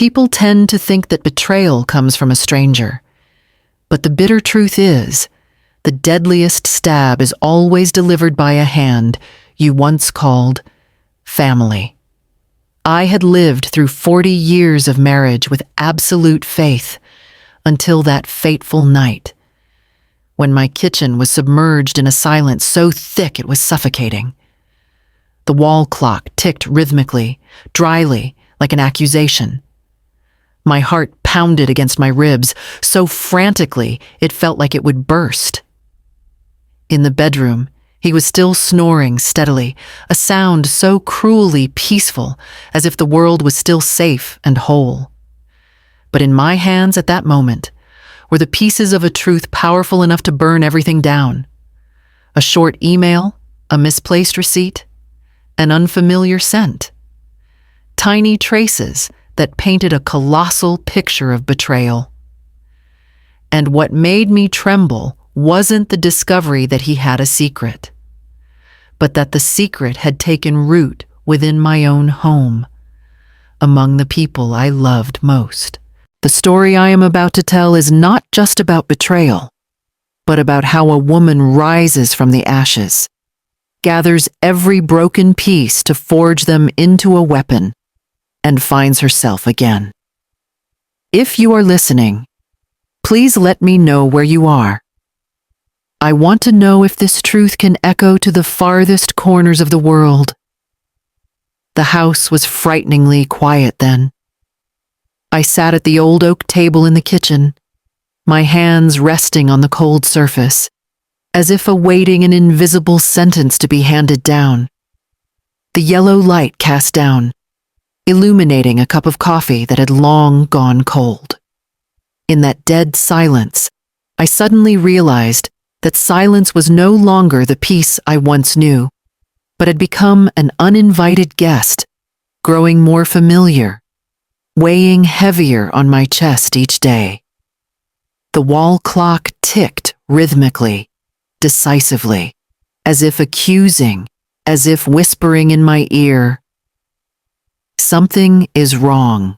People tend to think that betrayal comes from a stranger. But the bitter truth is, the deadliest stab is always delivered by a hand you once called family. I had lived through 40 years of marriage with absolute faith until that fateful night, when my kitchen was submerged in a silence so thick it was suffocating. The wall clock ticked rhythmically, dryly, like an accusation. My heart pounded against my ribs so frantically it felt like it would burst. In the bedroom, he was still snoring steadily, a sound so cruelly peaceful, as if the world was still safe and whole. But in my hands at that moment were the pieces of a truth powerful enough to burn everything down. A short email, a misplaced receipt, an unfamiliar scent. Tiny traces that painted a colossal picture of betrayal. And what made me tremble wasn't the discovery that he had a secret, but that the secret had taken root within my own home, among the people I loved most. The story I am about to tell is not just about betrayal, but about how a woman rises from the ashes, gathers every broken piece to forge them into a weapon, and finds herself again. If you are listening, please let me know where you are. I want to know if this truth can echo to the farthest corners of the world. The house was frighteningly quiet then. I sat at the old oak table in the kitchen, my hands resting on the cold surface, as if awaiting an invisible sentence to be handed down. The yellow light cast down, illuminating a cup of coffee that had long gone cold. In that dead silence, I suddenly realized that silence was no longer the peace I once knew, but had become an uninvited guest, growing more familiar, weighing heavier on my chest each day. The wall clock ticked rhythmically, decisively, as if accusing, as if whispering in my ear, "Something is wrong."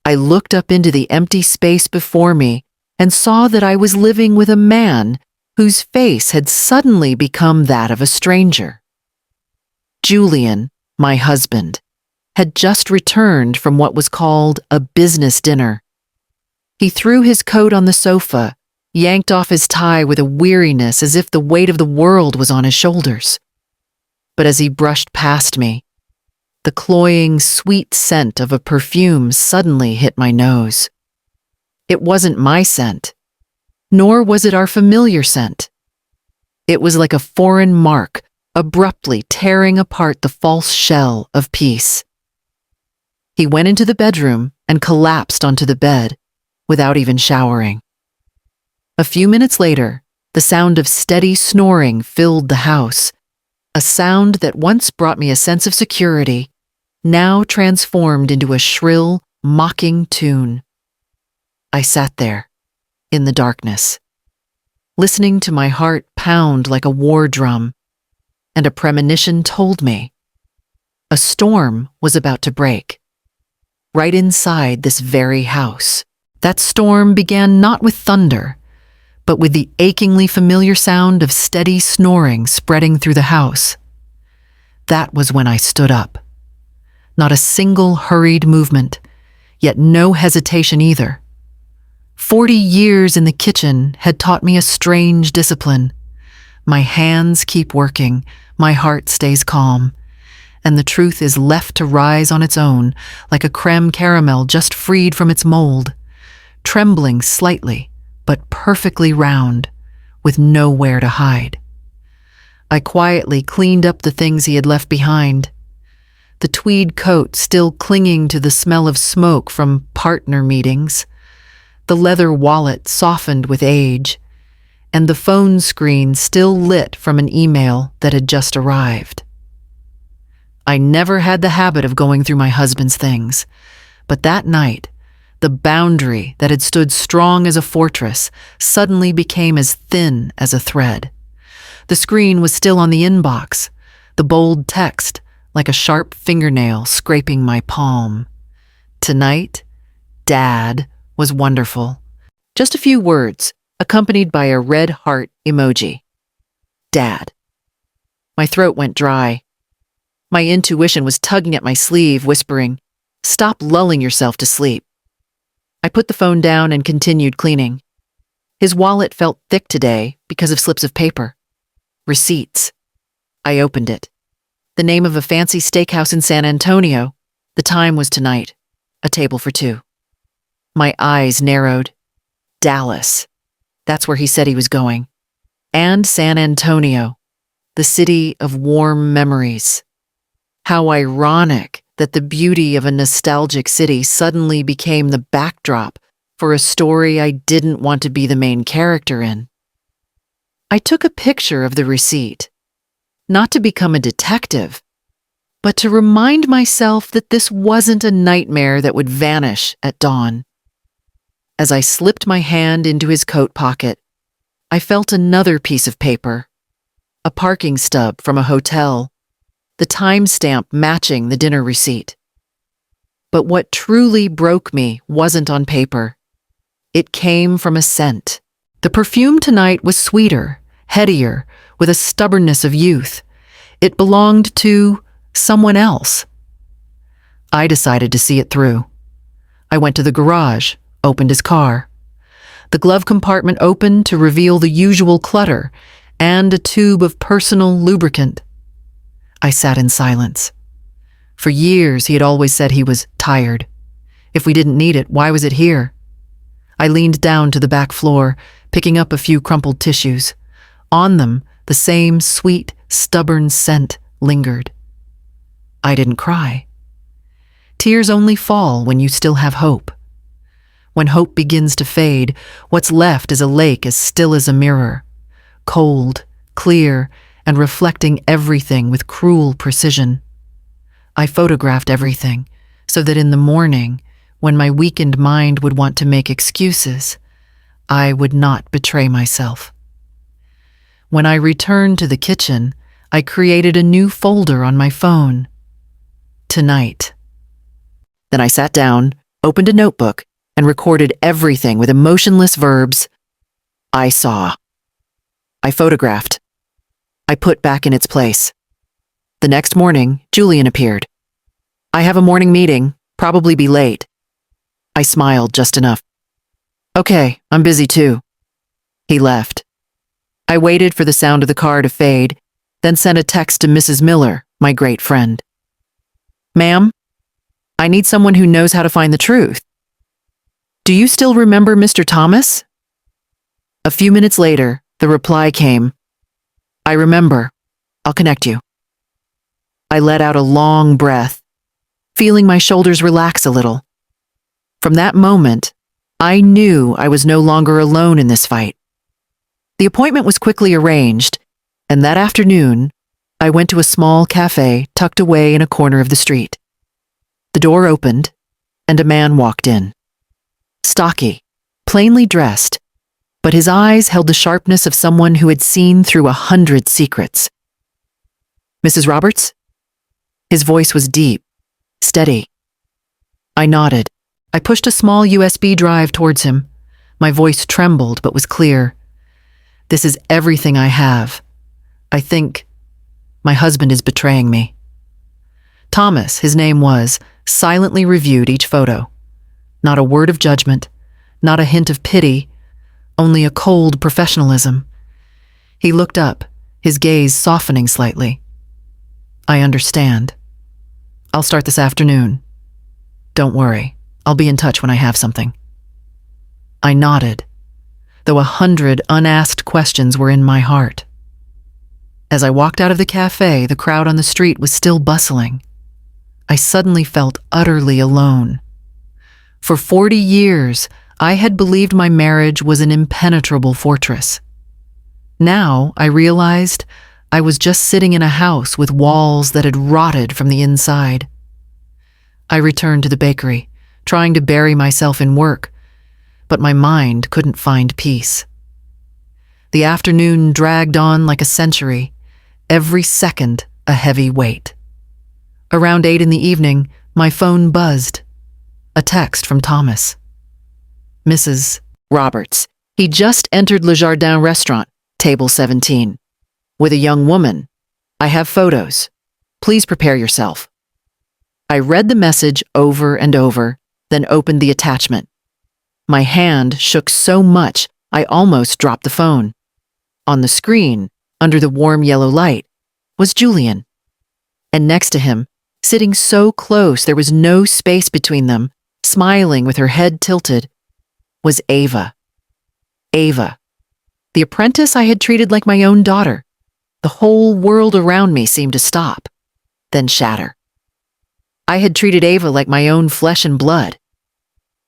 I looked up into the empty space before me and saw that I was living with a man whose face had suddenly become that of a stranger. Julian, my husband, had just returned from what was called a business dinner. He threw his coat on the sofa, yanked off his tie with a weariness as if the weight of the world was on his shoulders. But as he brushed past me, the cloying, sweet scent of a perfume suddenly hit my nose. It wasn't my scent, nor was it our familiar scent. It was like a foreign mark, abruptly tearing apart the false shell of peace. He went into the bedroom and collapsed onto the bed, without even showering. A few minutes later, the sound of steady snoring filled the house, a sound that once brought me a sense of security, now transformed into a shrill, mocking tune. I sat there, in the darkness, listening to my heart pound like a war drum, and a premonition told me a storm was about to break, right inside this very house. That storm began not with thunder, but with the achingly familiar sound of steady snoring spreading through the house. That was when I stood up. Not a single hurried movement, yet no hesitation either. 40 years in the kitchen had taught me a strange discipline. My hands keep working, my heart stays calm, and the truth is left to rise on its own, like a creme caramel just freed from its mold, trembling slightly, but perfectly round, with nowhere to hide. I quietly cleaned up the things he had left behind. The tweed coat still clinging to the smell of smoke from partner meetings, the leather wallet softened with age, and the phone screen still lit from an email that had just arrived. I never had the habit of going through my husband's things, but that night, the boundary that had stood strong as a fortress suddenly became as thin as a thread. The screen was still on the inbox, the bold text like a sharp fingernail scraping my palm. Tonight, Dad was wonderful. Just a few words, accompanied by a red heart emoji. Dad. My throat went dry. My intuition was tugging at my sleeve, whispering, "Stop lulling yourself to sleep." I put the phone down and continued cleaning. His wallet felt thick today because of slips of paper. Receipts. I opened it. The name of a fancy steakhouse in San Antonio. The time was tonight. A table for two. My eyes narrowed. Dallas. That's where he said he was going. And San Antonio, the city of warm memories. How ironic that the beauty of a nostalgic city suddenly became the backdrop for a story I didn't want to be the main character in. I took a picture of the receipt, not to become a detective, but to remind myself that this wasn't a nightmare that would vanish at dawn. As I slipped my hand into his coat pocket, I felt another piece of paper, a parking stub from a hotel, the timestamp matching the dinner receipt. But what truly broke me wasn't on paper. It came from a scent. The perfume tonight was sweeter, headier, with a stubbornness of youth. It belonged to someone else. I decided to see it through. I went to the garage, opened his car. The glove compartment opened to reveal the usual clutter and a tube of personal lubricant. I sat in silence. For years, he had always said he was tired. If we didn't need it, why was it here? I leaned down to the back floor, picking up a few crumpled tissues. On them, the same sweet, stubborn scent lingered. I didn't cry. Tears only fall when you still have hope. When hope begins to fade, what's left is a lake as still as a mirror, cold, clear, and reflecting everything with cruel precision. I photographed everything, so that in the morning, when my weakened mind would want to make excuses, I would not betray myself. When I returned to the kitchen, I created a new folder on my phone. Tonight. Then I sat down, opened a notebook, and recorded everything with emotionless verbs. I saw. I photographed. I put back in its place. The next morning, Julian appeared. "I have a morning meeting, probably be late." I smiled just enough. "Okay, I'm busy too." He left. I waited for the sound of the car to fade, then sent a text to Mrs. Miller, my great friend. "Ma'am, I need someone who knows how to find the truth. Do you still remember Mr. Thomas?" A few minutes later, the reply came, "I remember. I'll connect you." I let out a long breath, feeling my shoulders relax a little. From that moment, I knew I was no longer alone in this fight. The appointment was quickly arranged, and that afternoon, I went to a small cafe tucked away in a corner of the street. The door opened, and a man walked in. Stocky, plainly dressed, but his eyes held the sharpness of someone who had seen through 100 secrets. "Mrs. Roberts?" His voice was deep, steady. I nodded. I pushed a small USB drive towards him. My voice trembled but was clear. "This is everything I have. I think my husband is betraying me." Thomas, his name was, silently reviewed each photo. Not a word of judgment, not a hint of pity, only a cold professionalism. He looked up, his gaze softening slightly. "I understand. I'll start this afternoon. Don't worry, I'll be in touch when I have something." I nodded, though 100 unasked questions were in my heart. As I walked out of the cafe, the crowd on the street was still bustling. I suddenly felt utterly alone. For 40 years, I had believed my marriage was an impenetrable fortress. Now, I realized I was just sitting in a house with walls that had rotted from the inside. I returned to the bakery, trying to bury myself in work, but my mind couldn't find peace. The afternoon dragged on like a century, every second a heavy weight. Around 8 in the evening, my phone buzzed. A text from Thomas. Mrs. Roberts. He just entered Le Jardin restaurant, table 17, with a young woman. I have photos. Please prepare yourself. I read the message over and over, then opened the attachment. My hand shook so much I almost dropped the phone. On the screen, under the warm yellow light, was Julian. And next to him, sitting so close there was no space between them, smiling with her head tilted, was Ava. Ava, the apprentice I had treated like my own daughter. The whole world around me seemed to stop, then shatter. I had treated Ava like my own flesh and blood.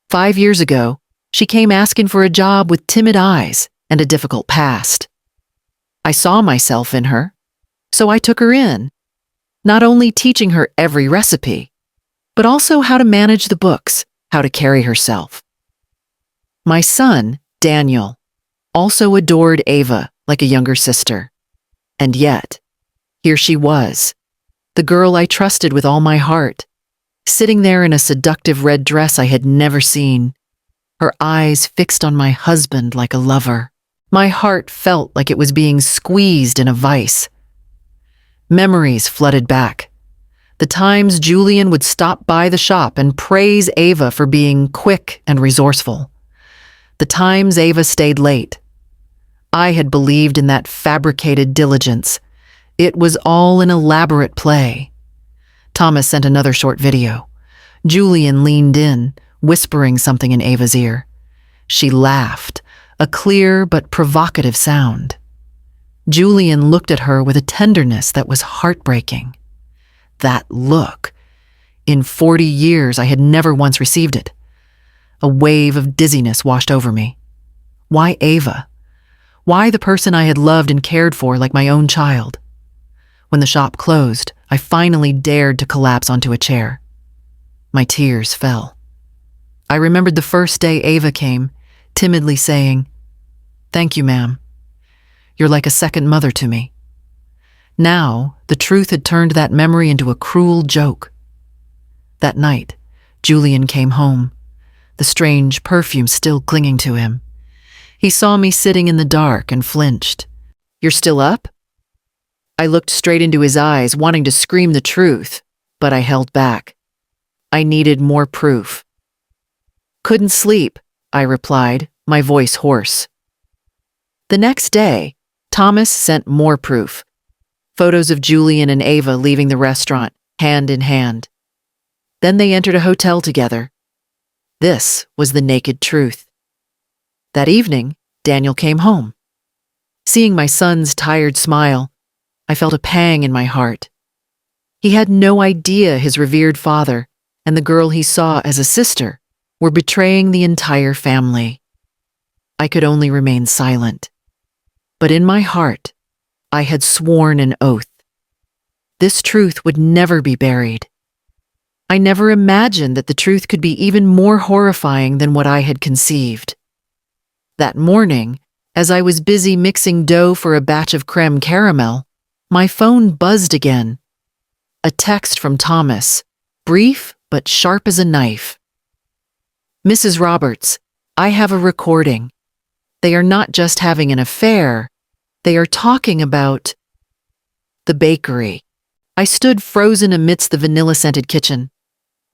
5 years ago, she came asking for a job with timid eyes and a difficult past. I saw myself in her, so I took her in, not only teaching her every recipe, but also how to manage the books, how to carry herself. My son, Daniel, also adored Ava like a younger sister. And yet, here she was, the girl I trusted with all my heart, sitting there in a seductive red dress I had never seen, her eyes fixed on my husband like a lover. My heart felt like it was being squeezed in a vice. Memories flooded back. The times Julian would stop by the shop and praise Ava for being quick and resourceful. The times Ava stayed late. I had believed in that fabricated diligence. It was all an elaborate play. Thomas sent another short video. Julian leaned in, whispering something in Ava's ear. She laughed, a clear but provocative sound. Julian looked at her with a tenderness that was heartbreaking. That look. In 40 years, I had never once received it. A wave of dizziness washed over me. Why Ava? Why the person I had loved and cared for like my own child? When the shop closed, I finally dared to collapse onto a chair. My tears fell. I remembered the first day Ava came, timidly saying, "Thank you, ma'am. You're like a second mother to me." Now, the truth had turned that memory into a cruel joke. That night, Julian came home, the strange perfume still clinging to him. He saw me sitting in the dark and flinched. "You're still up?" I looked straight into his eyes, wanting to scream the truth, but I held back. I needed more proof. "Couldn't sleep," I replied, my voice hoarse. The next day, Thomas sent more proof. Photos of Julian and Ava leaving the restaurant, hand in hand. Then they entered a hotel together. This was the naked truth. That evening, Daniel came home. Seeing my son's tired smile, I felt a pang in my heart. He had no idea his revered father and the girl he saw as a sister were betraying the entire family. I could only remain silent. But in my heart, I had sworn an oath. This truth would never be buried. I never imagined that the truth could be even more horrifying than what I had conceived. That morning, as I was busy mixing dough for a batch of creme caramel, my phone buzzed again. A text from Thomas, brief but sharp as a knife. "Mrs. Roberts, I have a recording. They are not just having an affair, they are talking about the bakery." I stood frozen amidst the vanilla-scented kitchen.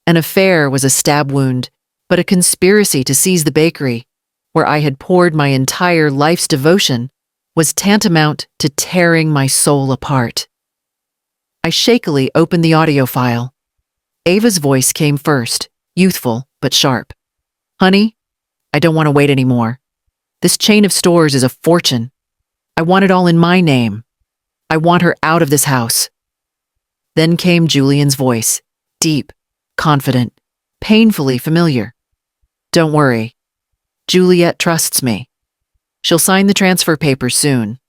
An affair was a stab wound, but a conspiracy to seize the bakery, where I had poured my entire life's devotion, was tantamount to tearing my soul apart. I shakily opened the audio file. Ava's voice came first, youthful but sharp. "Honey, I don't want to wait anymore. This chain of stores is a fortune. I want it all in my name. I want her out of this house." Then came Julian's voice, deep, confident, painfully familiar. "Don't worry. Juliet trusts me. She'll sign the transfer papers soon.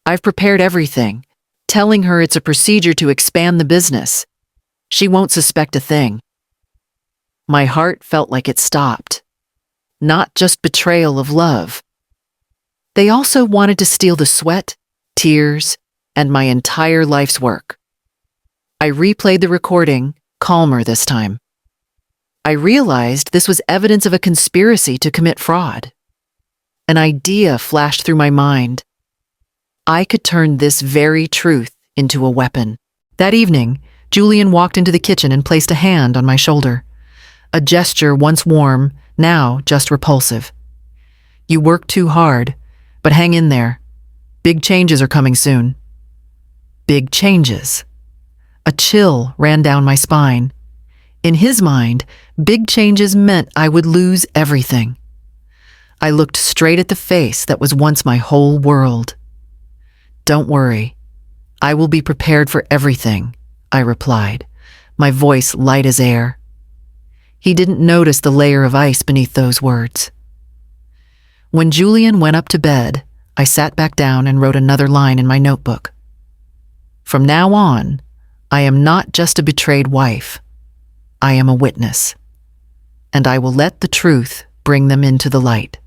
I've prepared everything, telling her it's a procedure to expand the business. She won't suspect a thing." My heart felt like it stopped. Not just betrayal of love. They also wanted to steal the sweat, tears, and my entire life's work. I replayed the recording, calmer this time. I realized this was evidence of a conspiracy to commit fraud. An idea flashed through my mind. I could turn this very truth into a weapon. That evening, Julian walked into the kitchen and placed a hand on my shoulder. A gesture once warm, now just repulsive. You work too hard, but hang in there. Big changes are coming soon. Big changes. A chill ran down my spine. In his mind, big changes meant I would lose everything. I looked straight at the face that was once my whole world. Don't worry. I will be prepared for everything, I replied, my voice light as air. He didn't notice the layer of ice beneath those words. When Julian went up to bed, I sat back down and wrote another line in my notebook. From now on, I am not just a betrayed wife. I am a witness. And I will let the truth bring them into the light.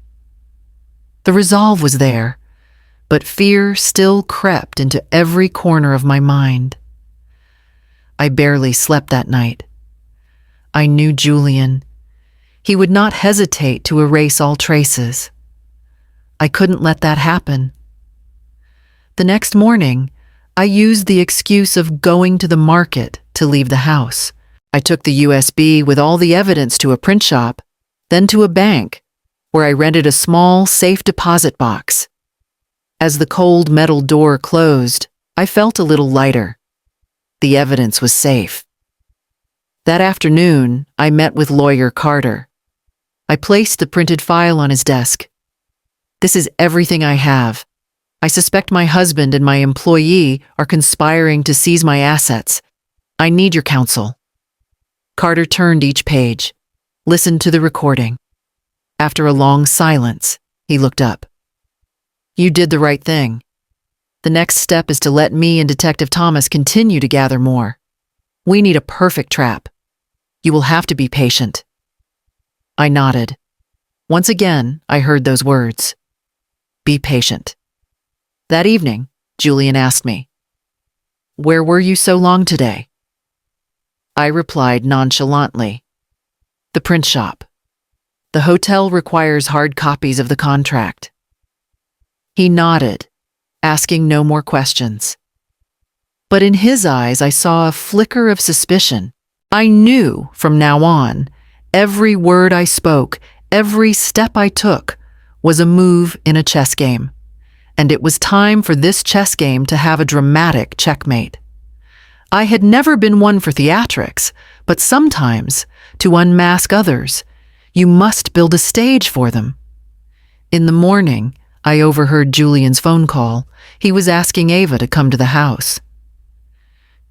The resolve was there, but fear still crept into every corner of my mind. I barely slept that night. I knew Julian. He would not hesitate to erase all traces. I couldn't let that happen. The next morning, I used the excuse of going to the market to leave the house. I took the USB with all the evidence to a print shop, then to a bank, where I rented a small, safe deposit box. As the cold metal door closed, I felt a little lighter. The evidence was safe. That afternoon, I met with lawyer Carter. I placed the printed file on his desk. This is everything I have. I suspect my husband and my employee are conspiring to seize my assets. I need your counsel. Carter turned each page, listened to the recording. After a long silence, he looked up. You did the right thing. The next step is to let me and Detective Thomas continue to gather more. We need a perfect trap. You will have to be patient. I nodded. Once again, I heard those words. Be patient. That evening, Julian asked me, "Where were you so long today?" I replied nonchalantly, "The print shop. The hotel requires hard copies of the contract." He nodded, asking no more questions. But in his eyes, I saw a flicker of suspicion. I knew from now on, every word I spoke, every step I took, was a move in a chess game. And it was time for this chess game to have a dramatic checkmate. I had never been one for theatrics, but sometimes, to unmask others, you must build a stage for them. In the morning, I overheard Julian's phone call. He was asking Ava to come to the house.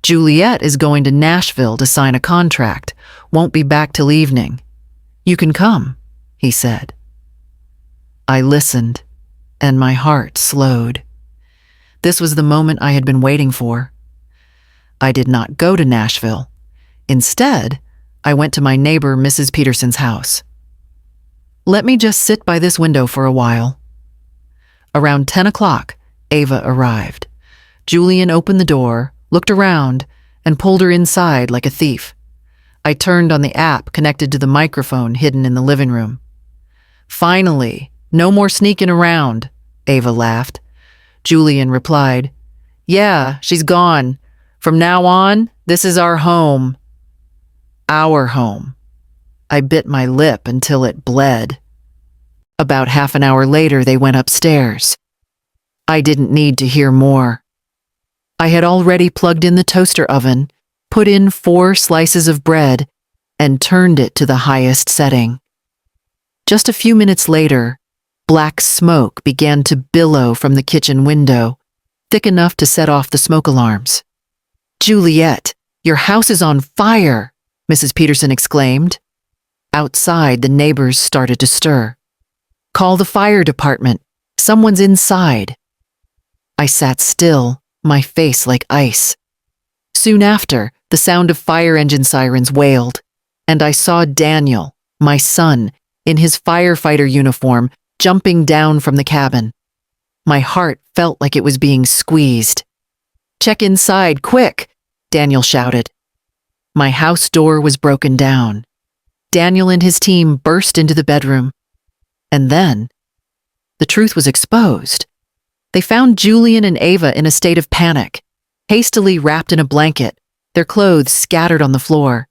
Juliet is going to Nashville to sign a contract, won't be back till evening. You can come, he said. I listened, and my heart slowed. This was the moment I had been waiting for. I did not go to Nashville. Instead, I went to my neighbor Mrs. Peterson's house. Let me just sit by this window for a while. Around 10 o'clock, Ava arrived. Julian opened the door, looked around, and pulled her inside like a thief. I turned on the app connected to the microphone hidden in the living room. Finally, no more sneaking around, Ava laughed. Julian replied, Yeah, she's gone. From now on, this is our home. Our home. I bit my lip until it bled. About half an hour later, they went upstairs. I didn't need to hear more. I had already plugged in the toaster oven, put in 4 slices of bread, and turned it to the highest setting. Just a few minutes later, black smoke began to billow from the kitchen window, thick enough to set off the smoke alarms. Juliet, your house is on fire, Mrs. Peterson exclaimed. Outside, the neighbors started to stir. Call the fire department. Someone's inside. I sat still, my face like ice. Soon after, the sound of fire engine sirens wailed, and I saw Daniel, my son, in his firefighter uniform, jumping down from the cabin. My heart felt like it was being squeezed. Check inside, quick, Daniel shouted. My house door was broken down. Daniel and his team burst into the bedroom. And then, the truth was exposed. They found Julian and Ava in a state of panic, hastily wrapped in a blanket, their clothes scattered on the floor.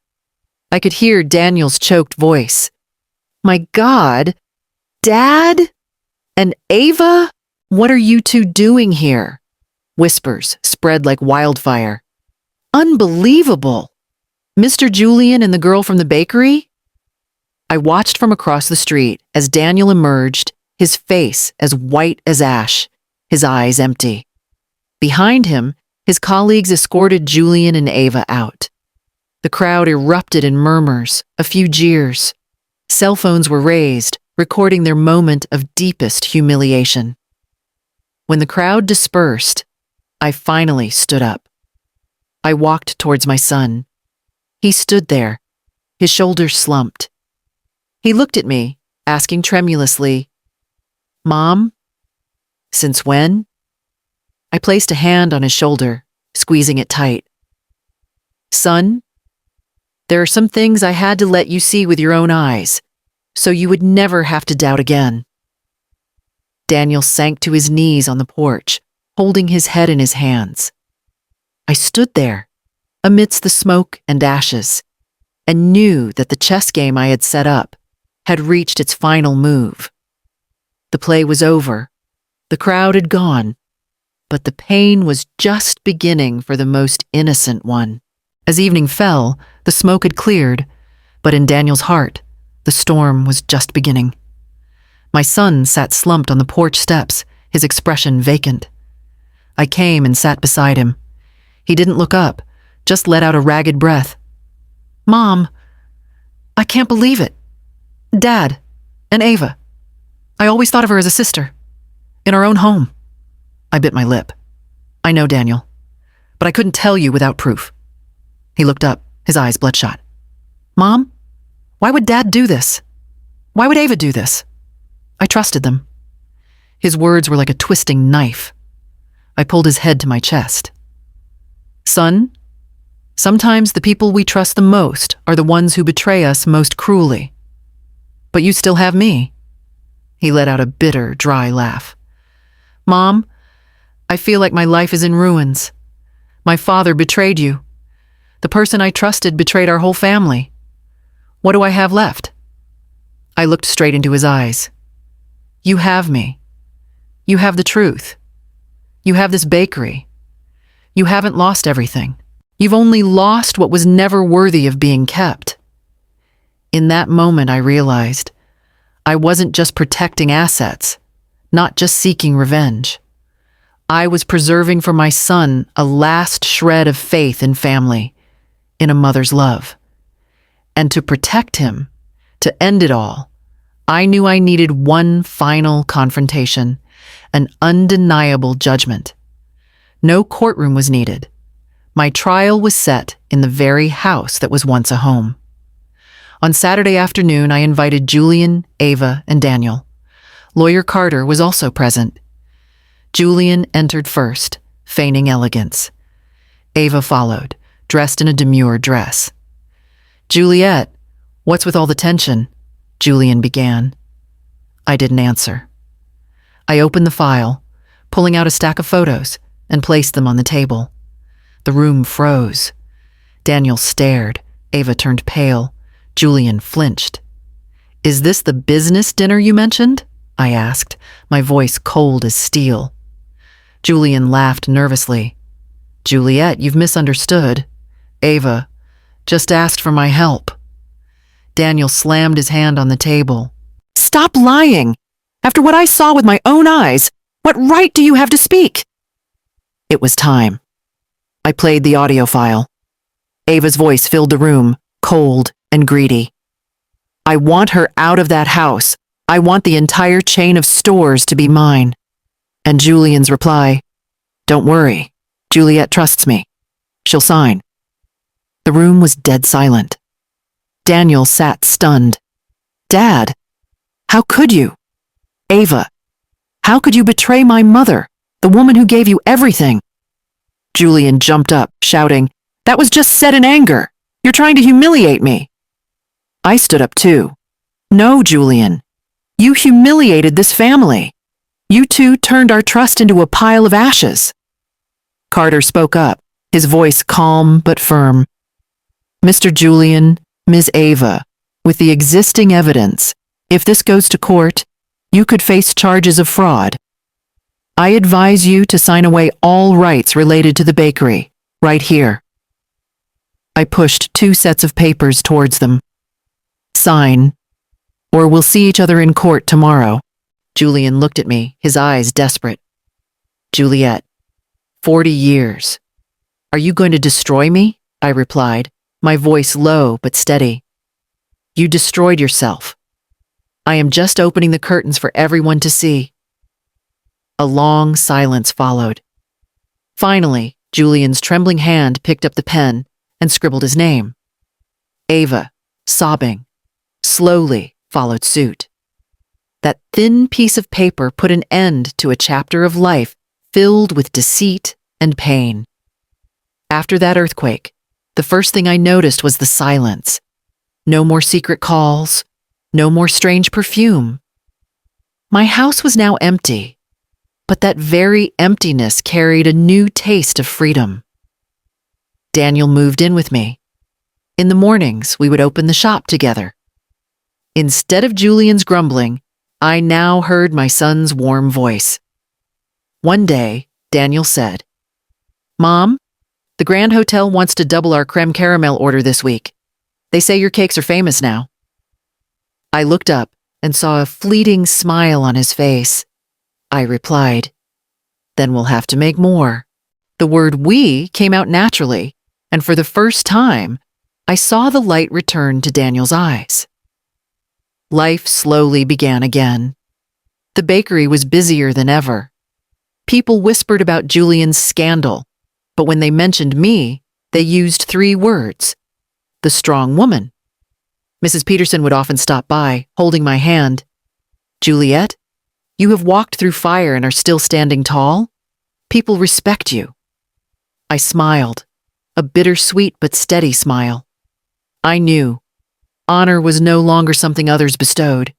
I could hear Daniel's choked voice. "My God, Dad? And Ava? What are you two doing here?" Whispers spread like wildfire. "Unbelievable! Mr. Julian and the girl from the bakery?" I watched from across the street as Daniel emerged, his face as white as ash, his eyes empty. Behind him, his colleagues escorted Julian and Ava out. The crowd erupted in murmurs, a few jeers. Cell phones were raised, recording their moment of deepest humiliation. When the crowd dispersed, I finally stood up. I walked towards my son. He stood there, his shoulders slumped. He looked at me, asking tremulously, "Mom? Since when?" I placed a hand on his shoulder, squeezing it tight. "Son, there are some things I had to let you see with your own eyes, so you would never have to doubt again." Daniel sank to his knees on the porch, holding his head in his hands. I stood there, amidst the smoke and ashes, and knew that the chess game I had set up had reached its final move. The play was over, the crowd had gone, but the pain was just beginning for the most innocent one. As evening fell, the smoke had cleared, but in Daniel's heart, the storm was just beginning. My son sat slumped on the porch steps, his expression vacant. I came and sat beside him. He didn't look up, just let out a ragged breath. "Mom, I can't believe it. Dad, and Ava. I always thought of her as a sister, in our own home." I bit my lip. "I know, Daniel, but I couldn't tell you without proof." He looked up, his eyes bloodshot. "Mom, why would Dad do this? Why would Ava do this? I trusted them." His words were like a twisting knife. I pulled his head to my chest. "Son, sometimes the people we trust the most are the ones who betray us most cruelly. But you still have me." He let out a bitter, dry laugh. "Mom, I feel like my life is in ruins. My father betrayed you. The person I trusted betrayed our whole family. What do I have left?" I looked straight into his eyes. "You have me. You have the truth. You have this bakery. You haven't lost everything. You've only lost what was never worthy of being kept." In that moment, I realized I wasn't just protecting assets, not just seeking revenge. I was preserving for my son a last shred of faith in family, in a mother's love. And to protect him, to end it all, I knew I needed one final confrontation, an undeniable judgment. No courtroom was needed. My trial was set in the very house that was once a home. On Saturday afternoon, I invited Julian, Ava, and Daniel. Lawyer Carter was also present. Julian entered first, feigning elegance. Ava followed, dressed in a demure dress. "Juliet, what's with all the tension?" Julian began. I didn't answer. I opened the file, pulling out a stack of photos, and placed them on the table. The room froze. Daniel stared. Ava turned pale. Julian flinched. "Is this the business dinner you mentioned?" I asked, my voice cold as steel. Julian laughed nervously. "Juliet, you've misunderstood. Ava just asked for my help." Daniel slammed his hand on the table. "Stop lying! After what I saw with my own eyes, what right do you have to speak?" It was time. I played the audio file. Ava's voice filled the room, cold and greedy. "I want her out of that house. I want the entire chain of stores to be mine." And Julian's reply, "Don't worry. Juliet trusts me. She'll sign." The room was dead silent. Daniel sat stunned. "Dad, how could you? Ava, how could you betray my mother, the woman who gave you everything?" Julian jumped up, shouting, "That was just said in anger. You're trying to humiliate me." I stood up too. No, Julian. You humiliated this family. You two turned our trust into a pile of ashes. Carter spoke up, his voice calm but firm. Mr. Julian, Ms. Ava, with the existing evidence, if this goes to court, you could face charges of fraud. I advise you to sign away all rights related to the bakery, right here. I pushed 2 sets of papers towards them. Sign, or we'll see each other in court tomorrow. Julian looked at me, his eyes desperate. Juliet, 40 years. Are you going to destroy me? I replied, my voice low but steady. You destroyed yourself. I am just opening the curtains for everyone to see. A long silence followed. Finally, Julian's trembling hand picked up the pen and scribbled his name. Ava, sobbing, slowly followed suit. That thin piece of paper put an end to a chapter of life filled with deceit and pain. After that earthquake, the first thing I noticed was the silence. No more secret calls, no more strange perfume. My house was now empty, but that very emptiness carried a new taste of freedom. Daniel moved in with me. In the mornings, we would open the shop together. Instead of Julian's grumbling, I now heard my son's warm voice. One day, Daniel said, Mom, the Grand Hotel wants to double our creme caramel order this week. They say your cakes are famous now. I looked up and saw a fleeting smile on his face. I replied, Then we'll have to make more. The word we came out naturally, and for the first time, I saw the light return to Daniel's eyes. Life slowly began again. The bakery was busier than ever. People whispered about Julian's scandal, but when they mentioned me, they used 3 words. The strong woman. Mrs. Peterson would often stop by, holding my hand. Juliet, you have walked through fire and are still standing tall. People respect you. I smiled, a bittersweet but steady smile. I knew. Honor was no longer something others bestowed.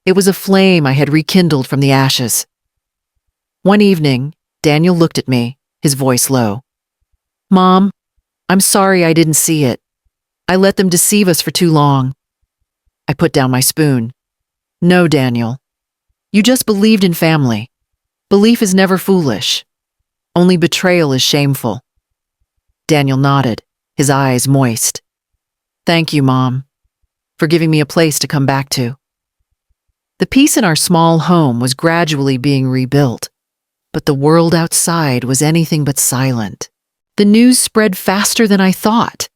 It was a flame I had rekindled from the ashes. One evening, Daniel looked at me, his voice low. Mom, I'm sorry I didn't see it. I let them deceive us for too long. I put down my spoon. No, Daniel. You just believed in family. Belief is never foolish. Only betrayal is shameful. Daniel nodded, his eyes moist. Thank you, Mom, for giving me a place to come back to. The peace in our small home was gradually being rebuilt, but the world outside was anything but silent. The news spread faster than I thought.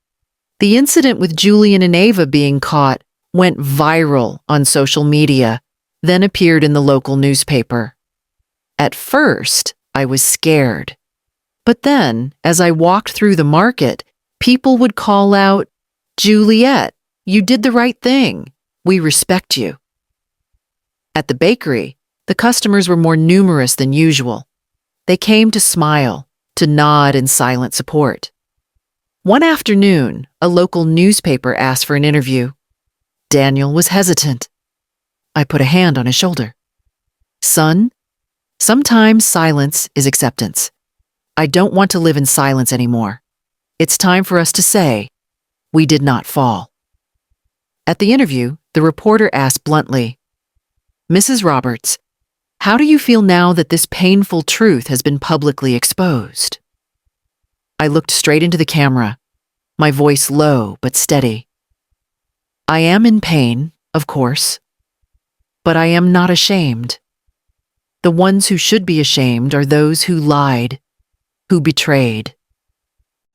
The incident with Julian and Ava being caught went viral on social media, then appeared in the local newspaper. At first, I was scared. But then, as I walked through the market, people would call out, Juliet, you did the right thing. We respect you. At the bakery, the customers were more numerous than usual. They came to smile, to nod in silent support. One afternoon, a local newspaper asked for an interview. Daniel was hesitant. I put a hand on his shoulder. Son, sometimes silence is acceptance. I don't want to live in silence anymore. It's time for us to say, we did not fall. At the interview, the reporter asked bluntly, Mrs. Roberts, how do you feel now that this painful truth has been publicly exposed? I looked straight into the camera, my voice low but steady. I am in pain, of course, but I am not ashamed. The ones who should be ashamed are those who lied, who betrayed.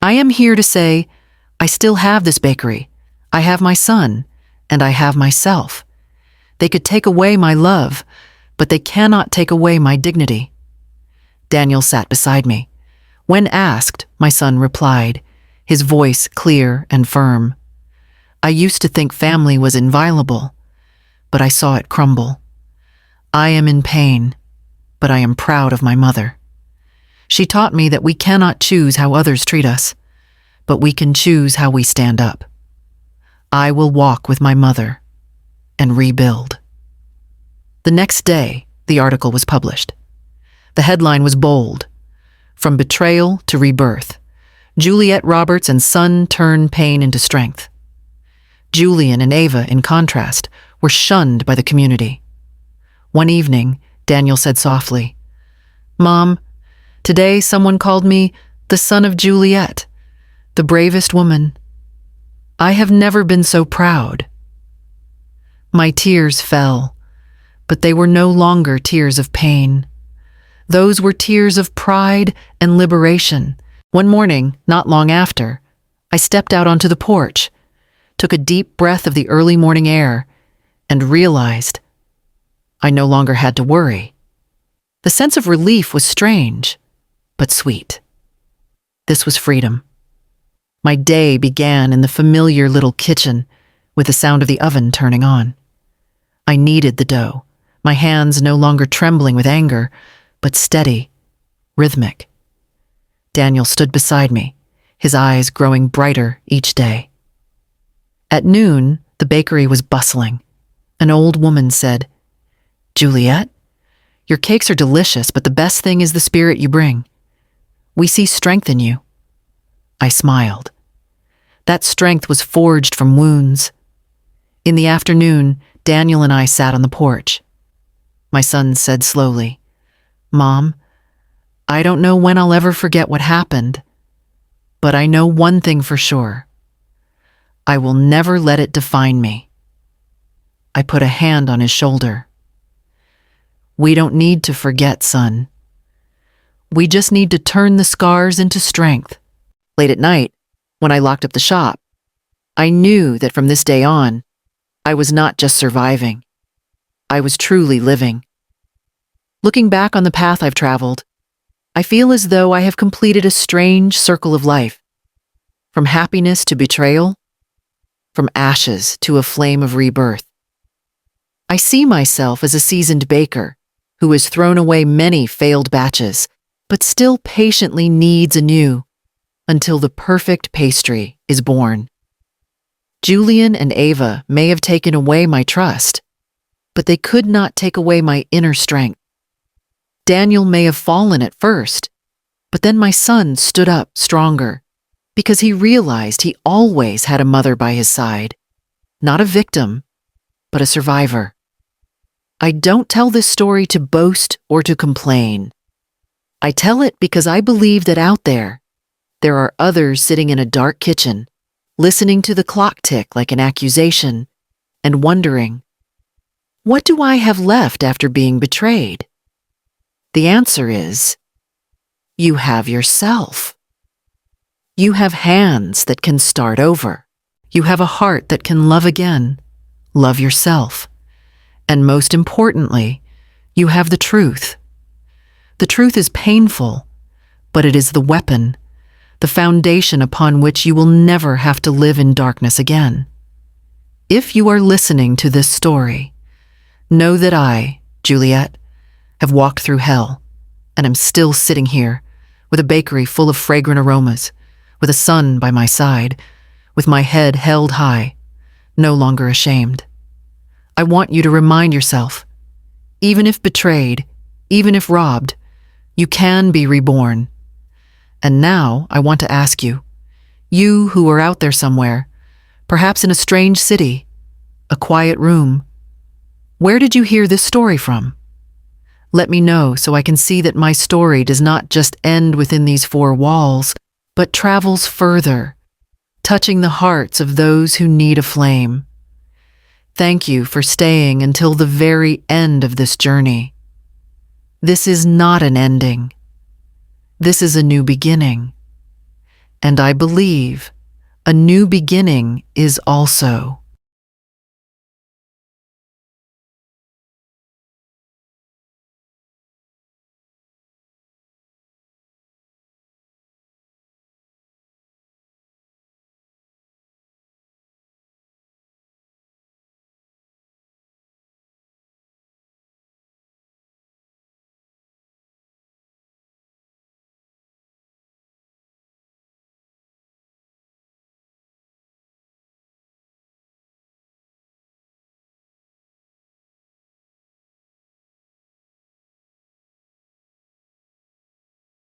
I am here to say, I still have this bakery. I have my son, and I have myself. They could take away my love, but they cannot take away my dignity. Daniel sat beside me. When asked, my son replied, his voice clear and firm. I used to think family was inviolable, but I saw it crumble. I am in pain, but I am proud of my mother. She taught me that we cannot choose how others treat us, but we can choose how we stand up. I will walk with my mother and rebuild. The next day, the article was published. The headline was bold: From betrayal to rebirth, Juliet Roberts and son turn pain into strength. Julian and Ava, in contrast, were shunned by the community. One evening, Daniel said softly, "Mom, today someone called me the son of Juliet, the bravest woman. I have never been so proud." My tears fell, but they were no longer tears of pain. Those were tears of pride and liberation. One morning, not long after, I stepped out onto the porch, took a deep breath of the early morning air, and realized I no longer had to worry. The sense of relief was strange, but sweet. This was freedom. My day began in the familiar little kitchen with the sound of the oven turning on. I kneaded the dough, my hands no longer trembling with anger, but steady, rhythmic. Daniel stood beside me, his eyes growing brighter each day. At noon, the bakery was bustling. An old woman said, "Juliet, your cakes are delicious, but the best thing is the spirit you bring. We see strength in you." I smiled. That strength was forged from wounds. In the afternoon, Daniel and I sat on the porch. My son said slowly, "Mom, I don't know when I'll ever forget what happened, but I know one thing for sure. I will never let it define me." I put a hand on his shoulder. "We don't need to forget, son. We just need to turn the scars into strength." Late at night, when I locked up the shop, I knew that from this day on, I was not just surviving. I was truly living. Looking back on the path I've traveled, I feel as though I have completed a strange circle of life. From happiness to betrayal, from ashes to a flame of rebirth. I see myself as a seasoned baker who has thrown away many failed batches, but still patiently kneads anew until the perfect pastry is born. Julian and Ava may have taken away my trust, but they could not take away my inner strength. Daniel may have fallen at first, but then my son stood up stronger because he realized he always had a mother by his side, not a victim, but a survivor. I don't tell this story to boast or to complain. I tell it because I believe that out there are others sitting in a dark kitchen, listening to the clock tick like an accusation, and wondering, what do I have left after being betrayed? The answer is, you have yourself. You have hands that can start over. You have a heart that can love again, love yourself. And most importantly, you have the truth. The truth is painful, but it is the weapon, the foundation upon which you will never have to live in darkness again. If you are listening to this story, know that I, Juliet, have walked through hell and am still sitting here with a bakery full of fragrant aromas, with a son by my side, with my head held high, no longer ashamed. I want you to remind yourself, even if betrayed, even if robbed, you can be reborn. And now I want to ask you, you who are out there somewhere, perhaps in a strange city, a quiet room, where did you hear this story from? Let me know so I can see that my story does not just end within these four walls, but travels further, touching the hearts of those who need a flame. Thank you for staying until the very end of this journey. This is not an ending. This is a new beginning. And I believe a new beginning is also